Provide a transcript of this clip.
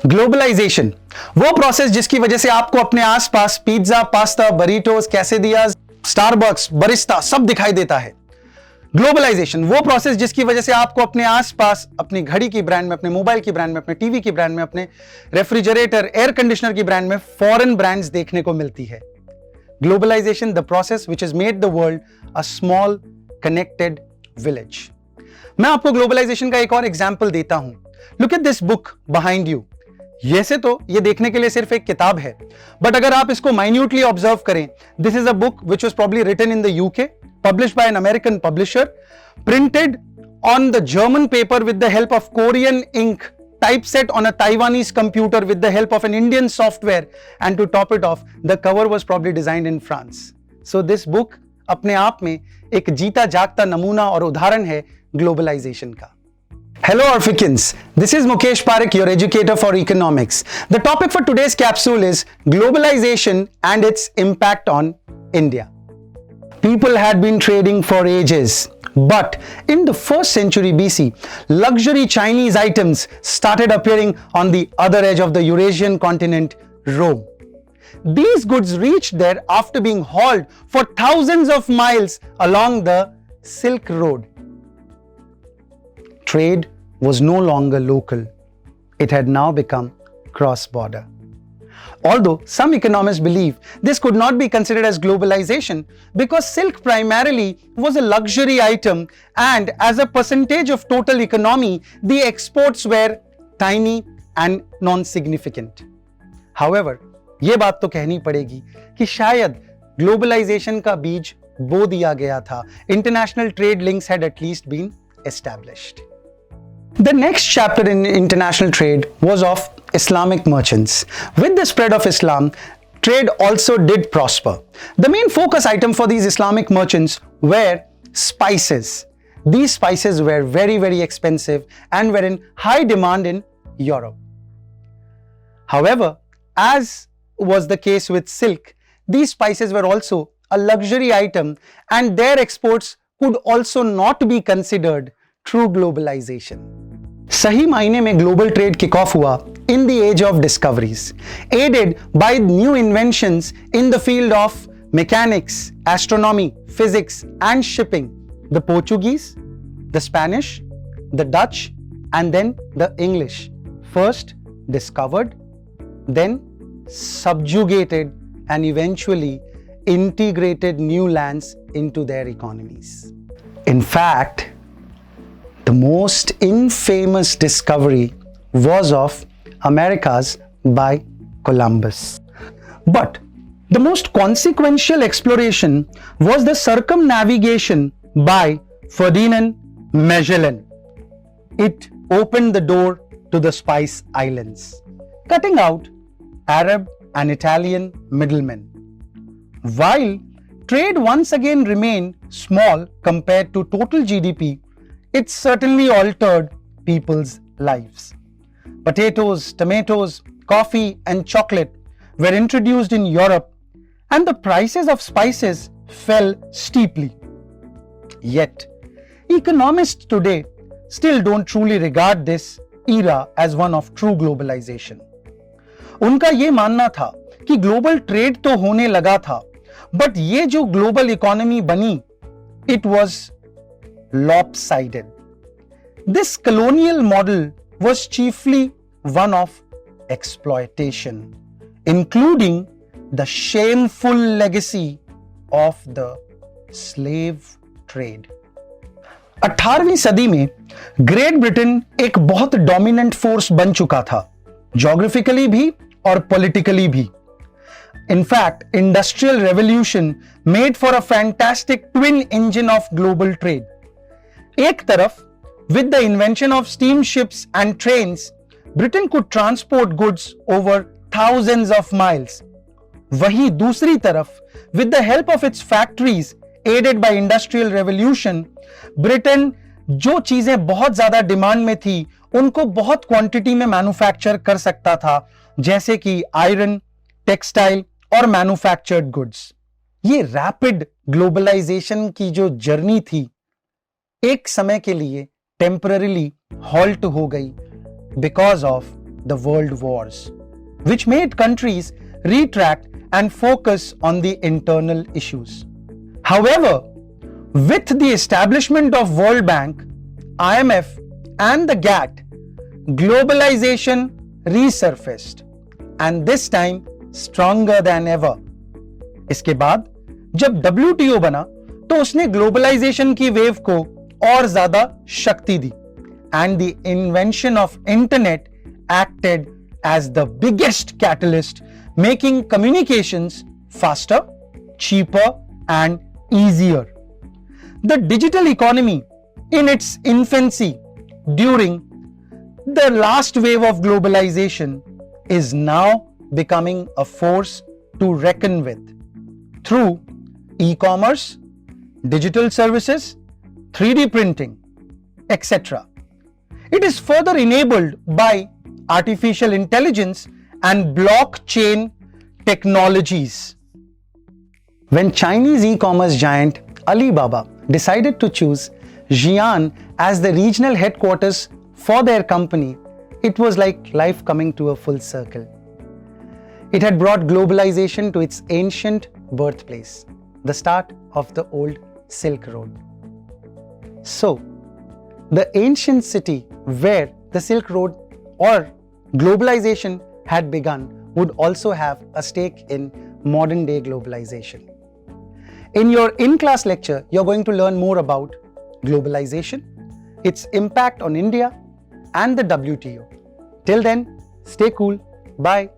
Globalisation वो process जिसकी वजह से आपको अपने आसपास पिज्जा, पास्ता, बरीटोस, कैसेडियाज, स्टारबक्स, बरिस्ता सब दिखाई देता है। ग्लोबलाइजेशन वो प्रोसेस जिसकी वजह से आपको अपने आसपास अपनी घड़ी की ब्रांड में, अपने मोबाइल की ब्रांड में, अपने टीवी की ब्रांड में, अपने रेफ्रिजरेटर, एयर कंडीशनर की ब्रांड में फॉरेन ब्रांड्स देखने को मिलती है। Globalisation the process which has made the world a small connected village. मैं आपको ग्लोबलाइजेशन का एक और एग्जांपल देता हूं। Look at this book behind you. वैसे तो ये देखने के लिए सिर्फ एक किताब है, बट अगर आप इसको माइन्यूटली ऑब्जर्व करें, this is a book which was probably written in the UK, published by an American publisher, printed on the German paper with the help of Korean ink, typeset on a Taiwanese computer with the help of an Indian software, and to top it off, the cover was probably designed in France. So this book अपने आप में एक जीता जागता नमूना और उदाहरण है ग्लोबलाइजेशन का। Hello Orphicans, this is Mukesh Parekh, your educator for economics. The topic for today's capsule is globalization and its impact on India. People had been trading for ages, but in the 1st century BC, luxury Chinese items started appearing on the other edge of the Eurasian continent, Rome. These goods reached there after being hauled for thousands of miles along the Silk Road. Trade was no longer local. It had now become cross-border. Although some economists believe this could not be considered as globalization because silk primarily was a luxury item and as a percentage of total economy, the exports were tiny and non-significant. However, ये बात तो कहनी पड़ेगी कि शायद globalisation का बीज बो दिया गया था. International trade links had at least been established. The next chapter in international trade was of Islamic merchants. With the spread of Islam, trade also did prosper. The main focus item for these Islamic merchants were spices. These spices were very, very expensive and were in high demand in Europe. However, as was the case with silk, these spices were also a luxury item and their exports could also not be considered true globalization. सही मायने में global trade kick off हुआ in the age of discoveries, aided by new inventions in the field of mechanics, astronomy, physics and shipping. The Portuguese, the Spanish, the Dutch and then the English first discovered, then subjugated and eventually integrated new lands into their economies. In fact, the most infamous discovery was of Americas by Columbus. But the most consequential exploration was the circumnavigation by Ferdinand Magellan. It opened the door to the Spice Islands, cutting out Arab and Italian middlemen. While trade once again remained small compared to total GDP, it certainly altered people's lives. Potatoes, tomatoes, coffee and chocolate were introduced in Europe and the prices of spices fell steeply. Yet, economists today still don't truly regard this era as one of true globalization. उनका ये मानना था कि global trade तो होने लगा था, but ये जो ग्लोबल इकोनॉमी बनी, it was lopsided. This colonial model was chiefly one of exploitation, including the shameful legacy of the slave trade. 18वीं सदी में ग्रेट ब्रिटेन एक बहुत डोमिनेंट फोर्स बन चुका था, ज्योग्राफिकली भी और पॉलिटिकली भी. In fact, industrial revolution made for a fantastic twin engine of global trade. एक तरफ, with the invention of steamships and trains, Britain could transport goods over thousands of miles. वहीं दूसरी तरफ, with the help of its factories aided by industrial revolution, Britain जो चीजें बहुत ज्यादा demand में थी, उनको बहुत क्वांटिटी में मैन्युफैक्चर कर सकता था, जैसे कि आयरन, टेक्सटाइल और मैन्युफैक्चर्ड गुड्स. ये रैपिड ग्लोबलाइजेशन की जो जर्नी थी, एक समय के लिए टेम्पररीली हॉल्ट हो गई because of the world wars, which made countries retract and focus on the internal issues. However, with the establishment of World Bank, IMF and the GATT, globalization resurfaced, and this time stronger than ever. इसके बाद जब WTO बना तो उसने globalisation की wave को और ज्यादा शक्ति दी, and the invention of internet acted as the biggest catalyst, making communications faster, cheaper and easier. The digital economy in its infancy during the last wave of globalization is now becoming a force to reckon with through e-commerce, digital services, 3D printing, etc. It is further enabled by artificial intelligence and blockchain technologies. When Chinese e-commerce giant Alibaba decided to choose Xi'an as the regional headquarters for their company, it was like life coming to a full circle. It had brought globalization to its ancient birthplace, the start of the old Silk Road. So, the ancient city where the Silk Road or globalization had begun would also have a stake in modern day globalization. In your in-class lecture, you're going to learn more about globalization, its impact on India and the WTO. Till then, stay cool. Bye.